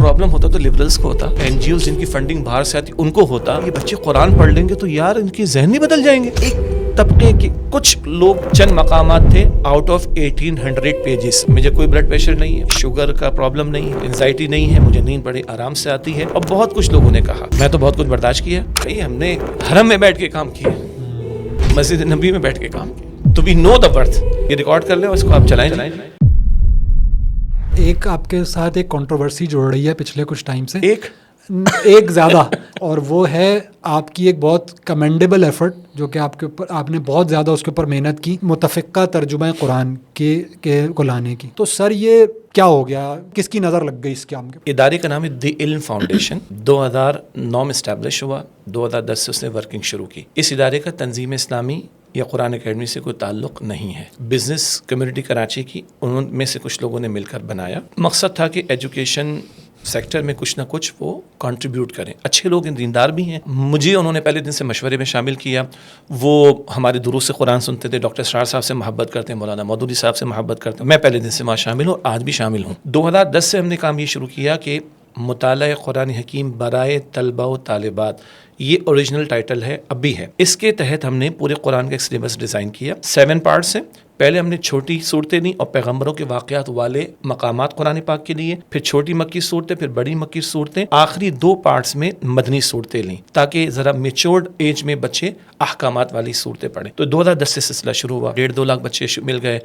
Problem होता तो liberals को होता, एनजीओ जिनकी फंडिंग बाहर से आती उनको होता। ये बच्चे कुरान पढ़ लेंगे तो यार इनके जहन ही बदल जाएंगे। एक तबके के कुछ लोग, चंद मकामात थे आउट ऑफ 1800 पेजेस। मुझे कोई ब्लड प्रेशर नहीं है, शुगर का प्रॉब्लम नहीं है, एंजाइटी नहीं है, मुझे नींद बड़े आराम से आती है। और बहुत कुछ लोगों ने कहा, मैं तो बहुत कुछ बर्दाश्त किया। भाई हमने हरम में बैठ के काम किया, मस्जिद नबी में बैठ के काम किया, तो वी नो द वर्थ। ये रिकॉर्ड कर ले और इसको आप चलाएं। एक आपके साथ एक कंट्रोवर्सी जुड़ रही है पिछले कुछ टाइम से, एक ज़्यादा, और वो है आपकी एक बहुत कमेंडेबल एफर्ट जो कि आपके ऊपर, आपने बहुत ज़्यादा उसके ऊपर मेहनत की, मुतफ़िक़ा तर्जुमा कुरान के को लाने की। तो सर ये क्या हो गया, किसकी नज़र लग गई इस काम के? इदारे का नाम है द इल्म फाउंडेशन। 2009 में इस्टेब्लिश हुआ, 2010 से उसने वर्किंग शुरू की। इस इदारे का तंजीम इस्लामी या कुरान अकेडमी से कोई ताल्लुक़ नहीं है। बिज़नेस कम्युनिटी कराची की उनमें से कुछ लोगों ने मिलकर बनाया। मकसद था कि एजुकेशन सेक्टर में कुछ ना कुछ वो कंट्रीब्यूट करें। अच्छे लोग, दीनदार भी हैं। मुझे उन्होंने पहले दिन से मशवरे में शामिल किया। वो हमारे दुरूस से कुरान सुनते थे, डॉक्टर सरार साहब से मोहब्बत करते हैं, मौलाना मौदूदी साहब से मोहब्बत करते हैं। मैं पहले दिन से वहाँ शामिल हूँ, आज भी शामिल हूँ। 2010 से हमने काम ये शुरू किया कि मुताला कुरान हकीम बराए तलबा व तालिबात, ये ओरिजिनल टाइटल है, अब भी है। इसके तहत हमने पूरे कुरान का एक सिलेबस डिज़ाइन किया। 7 पार्ट्स हैं। पहले हमने छोटी सूरतें ली और पैगम्बरों के वाक़यात वाले मकामात कुरान पाक के लिए, फिर छोटी मक्की सूरतें, फिर बड़ी मक्की सूरतें, आखिरी 2 पार्ट्स में मदनी सूरतें लीं ताकि ज़रा मेच्योर्ड एज में बच्चे अहकामात वाली सूरतें पढ़ें। तो 2010 से सिलसिला शुरू हुआ। 1.5-2 लाख बच्चे मिल गए,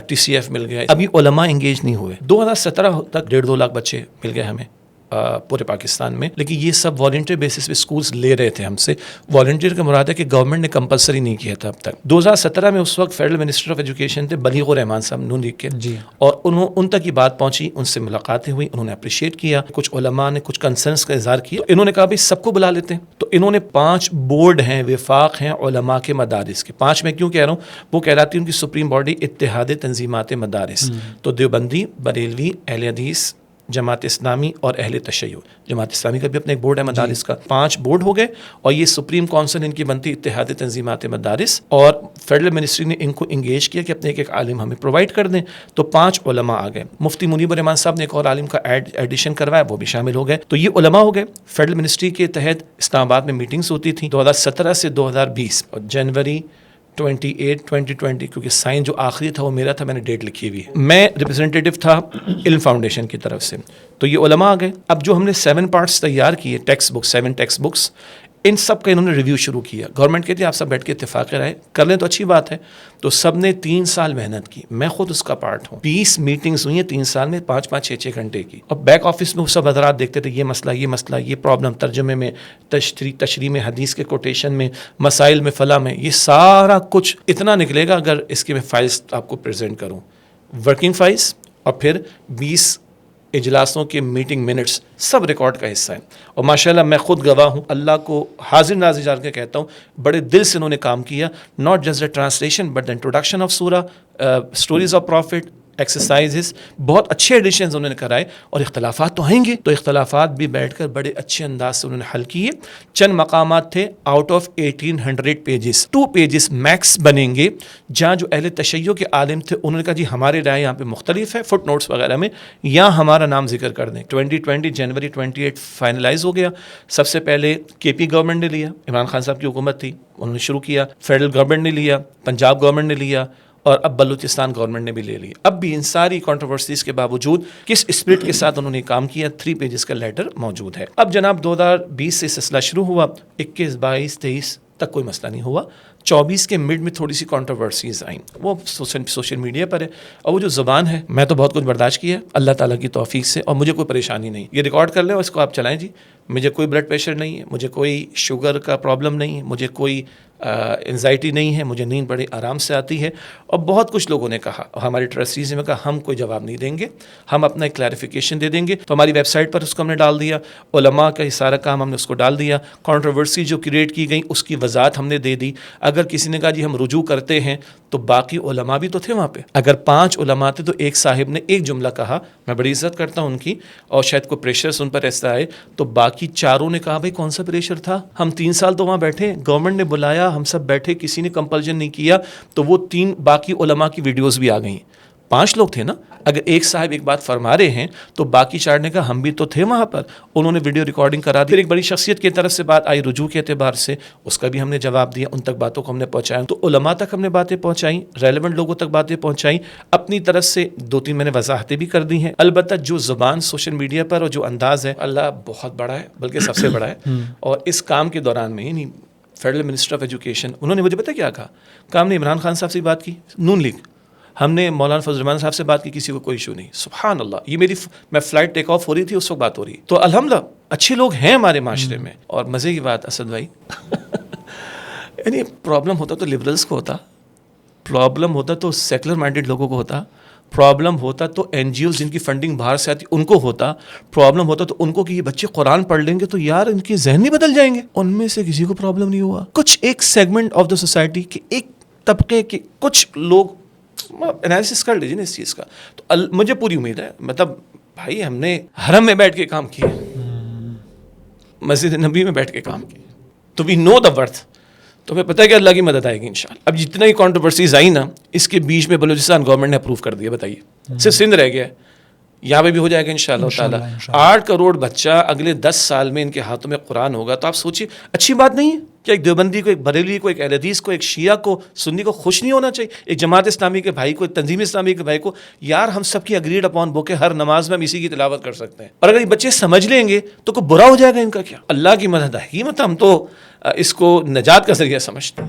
TCF मिल गए। अभी उलमा इंगेज नहीं हुए। 2017 तक 1.5-2 लाख बच्चे मिल गए हमें पूरे पाकिस्तान में। लेकिन ये सब वॉलंटियर बेसिस पे स्कूल्स ले रहे थे हमसे। वॉलंटियर का मुराद है कि गवर्नमेंट ने कंपलसरी नहीं किया था अब तक। 2017 में उस वक्त फेडरल मिनिस्टर ऑफ एजुकेशन थे बलीग रहमान साहब नून लीग के जी, और उन तक ये बात पहुंची, उनसे मुलाकातें हुई, उन्होंने अप्रिशिएट किया। कुछ उलमा ने कुछ कंसर्न्स का इजहार किया, तो इन्होंने कहा भाई सबको बुला लेते हैं। तो इन्होंने 5 बोर्ड हैं, विफाक हैं उलमा के मदारिस के। 5 मैं क्यों कह रहा हूँ, वो कहलाती है उनकी सुप्रीम बॉडी इत्तेहाद तंजीमात मदारिस। तो देवबंदी, बरेलवी, अहले हदीस, जमात इस्लामी और अहले तशय्युअ। जमात इस्लामी का भी अपना एक बोर्ड है मदारिस का। 5 बोर्ड हो गए और ये सुप्रीम काउंसिल इनकी बनती इत्तेहाद तंजीमात मदारिस, और फेडरल मिनिस्ट्री ने इनको इंगेज किया कि अपने एक आलिम हमें प्रोवाइड कर दें। तो 5 उलमा आ गए। मुफ्ती मुनीब रहमान साहब ने एक और आलिम का एडिशन करवाया, वो भी शामिल हो गए। तो ये उलमा हो गए। फेडरल मिनिस्ट्री के तहत इस्लामाबाद में मीटिंग्स होती थी 2017 से 2020 और जनवरी 28, 2020, क्योंकि साइन जो आखिरी था वो मेरा था, मैंने डेट लिखी हुई है। मैं रिप्रेजेंटेटिव था इल्म फाउंडेशन की तरफ से। तो ये उलमा आ गए। अब जो हमने 7 पार्ट्स तैयार किए, टेक्स्ट बुक, 7 टेक्स्ट बुक्स, इन सब का इन्होंने रिव्यू शुरू किया। गवर्नमेंट कहती है आप सब बैठ के इत्तेफाक राय कर लें तो अच्छी बात है। तो सब ने 3 साल मेहनत की, मैं खुद उसका पार्ट हूँ। 20 मीटिंग्स हुई हैं 3 साल में, 5-5, 6-6 घंटे की। और बैक ऑफिस में सब हजरात देखते थे, ये मसला, ये प्रॉब्लम, तर्जुमे में, तशरीह में, हदीस के कोटेशन में, मसाइल में, फला में, ये सारा कुछ इतना निकलेगा अगर इसके मैं फाइल्स आपको प्रेजेंट करूँ, वर्किंग फाइल्स, और फिर 20 इजलासों के मीटिंग मिनट्स, सब रिकॉर्ड का हिस्सा है। और माशाल्लाह मैं खुद गवाह हूँ, अल्लाह को हाजिर नाज़िर जान के कहता हूँ, बड़े दिल से उन्होंने काम किया। Not just the translation but the introduction of सूरा, स्टोरीज ऑफ प्रॉफिट, एक्सरसाइजेस, बहुत अच्छे एडिशंस उन्होंने कराए। और इख्तलाफात तो आएंगे, तो इख्तलाफात भी बैठकर बड़े अच्छे अंदाज से उन्होंने हल किए। चंद मकामात थे out of 1800 pages, 2 pages max बनेंगे, जहाँ जो अहले तशय्यो के आलिम थे उन्होंने कहा जी हमारे राय यहाँ पे मुख्तलिफ है, फुट नोट्स वगैरह में यहाँ हमारा नाम जिक्र कर दें। 2020 जनवरी 28 फाइनलाइज हो गया। सबसे पहले KP गवर्नमेंट ने लिया, इमरान खान साहब की हुकूमत थी, उन्होंने शुरू किया। फेडरल गवर्नमेंट ने लिया, पंजाब गवर्नमेंट ने लिया, और अब बलूचिस्तान गवर्नमेंट ने भी ले ली। अब भी इन सारी कंट्रोवर्सीज के बावजूद किस स्पिरिट के साथ उन्होंने काम किया, 3 पेजेस का लेटर मौजूद है। अब जनाब 2020 से सिलसिला शुरू हुआ, 21, 22, 23 तक कोई मसला नहीं हुआ। 24 के मिड में थोड़ी सी कंट्रोवर्सीज आई, वो सोशल मीडिया पर है। और वो जो ज़बान है, मैं तो बहुत कुछ बर्दाश्त किया अल्लाह ताला की तौफीक से, और मुझे कोई परेशानी नहीं। ये रिकॉर्ड कर लें और इसको आप चलाएं जी। मुझे कोई ब्लड प्रेशर नहीं है, मुझे कोई शुगर का प्रॉब्लम नहीं है, मुझे कोई एंजाइटी नहीं है, मुझे नींद बड़े आराम से आती है। और बहुत कुछ लोगों ने कहा, और हमारे ट्रस्टीज़ ने कहा हम कोई जवाब नहीं देंगे, हम अपना एक क्लैरिफिकेशन दे देंगे। तो हमारी वेबसाइट पर उसको हमने डाल दिया, उलमा का सारा काम हमने उसको डाल दिया। कंट्रोवर्सी जो क्रिएट की गई उसकी वजाहत हमने दे दी। अगर किसी ने कहा जी हम रुजू करते हैं, तो बाकी उलमा भी तो थे वहाँ पे। अगर 5 उलमा थे तो एक साहिब ने एक जुमला कहा, मैं बड़ी इज्जत करता हूँ उनकी, और शायद कोई प्रेशर उन पर ऐसा आए, तो बाकी 4 ने कहा भाई कौन सा प्रेशर था, हम 3 साल तो वहाँ बैठे, गवर्नमेंट ने बुलाया, हम सब बैठे, किसी ने कंपल्जन नहीं किया। तो वो 3 बाकी उलमा की वीडियोस भी आ गई। 5 लोग थे ना, اگر ایک صاحب ایک بات فرما رہے ہیں تو باقی 4 نے کہا ہم بھی تو تھے وہاں پر, انہوں نے ویڈیو ریکارڈنگ کرا دی. پھر ایک بڑی شخصیت کی طرف سے بات آئی رجوع کے اعتبار سے, اس کا بھی ہم نے جواب دیا, ان تک باتوں کو ہم نے پہنچایا. تو علماء تک ہم نے باتیں پہنچائیں, ریلیونٹ لوگوں تک باتیں پہنچائیں, اپنی طرف سے 2-3 میں نے وضاحتیں بھی کر دی ہیں. البتہ جو زبان سوشل میڈیا پر اور جو انداز ہے, اللہ بہت بڑا ہے, بلکہ سب سے بڑا ہے. اور اس کام کے دوران میں یعنی فیڈرل منسٹر آف ایجوکیشن, انہوں نے مجھے پتا کیا کہا, ہم نے عمران خان صاحب سے بات کی, نون لیگ, ہم نے مولانا فضل الرحمان صاحب سے بات کی, کسی کو کوئی ایشو نہیں. سبحان اللہ, یہ میری میں فلائٹ ٹیک آف ہو رہی تھی اس وقت بات ہو رہی. تو الحمدللہ اچھے لوگ ہیں ہمارے معاشرے میں. اور مزے کی بات اسد بھائی, یعنی پرابلم ہوتا تو لبرلس کو ہوتا, پرابلم ہوتا تو سیکولر مائنڈیڈ لوگوں کو ہوتا, پرابلم ہوتا تو این جی اوز جن کی فنڈنگ باہر سے آتی ان کو ہوتا, پرابلم ہوتا تو ان کو کہ یہ بچے قرآن پڑھ لیں گے تو یار ان کے ذہن نہیں بدل جائیں گے. ان میں سے کسی کو پرابلم نہیں ہوا. کچھ ایک سیگمنٹ آف دا سوسائٹی کے ایک طبقے کے کچھ لوگ انالیسس کر لیجیے نا اس چیز کا. تو مجھے پوری امید ہے, مطلب بھائی ہم نے حرم میں بیٹھ کے کام کیا, مسجد نبی میں بیٹھ کے کام کیا, تو وی نو دا ورتھ. تو ہمیں پتہ ہے کہ اللہ کی مدد آئے گی انشاءاللہ. اب جتنا ہی کانٹروورسیز آئی نا, اس کے بیچ میں بلوچستان گورنمنٹ نے اپروو کر دیا, بتائیے صرف سندھ رہ گیا ہے, یہاں پہ بھی ہو جائے گا انشاءاللہ تعالیٰ. 8 کروڑ بچہ اگلے 10 سال میں ان کے ہاتھوں میں قرآن ہوگا. تو آپ سوچیے, اچھی بات نہیں ہے کہ ایک دیوبندی کو, ایک بریلوی کو, ایک اہل حدیث کو, ایک شیعہ کو, سنی کو خوش نہیں ہونا چاہیے, ایک جماعت اسلامی کے بھائی کو, ایک تنظیم اسلامی کے بھائی کو. یار ہم سب کی اگریڈ اپون بک ہے, ہر نماز میں ہم اسی کی تلاوت کر سکتے ہیں. اور اگر یہ بچے سمجھ لیں گے تو کوئی برا ہو جائے گا ان کا کیا, اللہ کی مدد ہے. یہ مطلب ہم تو اس کو نجات کا ذریعہ سمجھتے ہیں.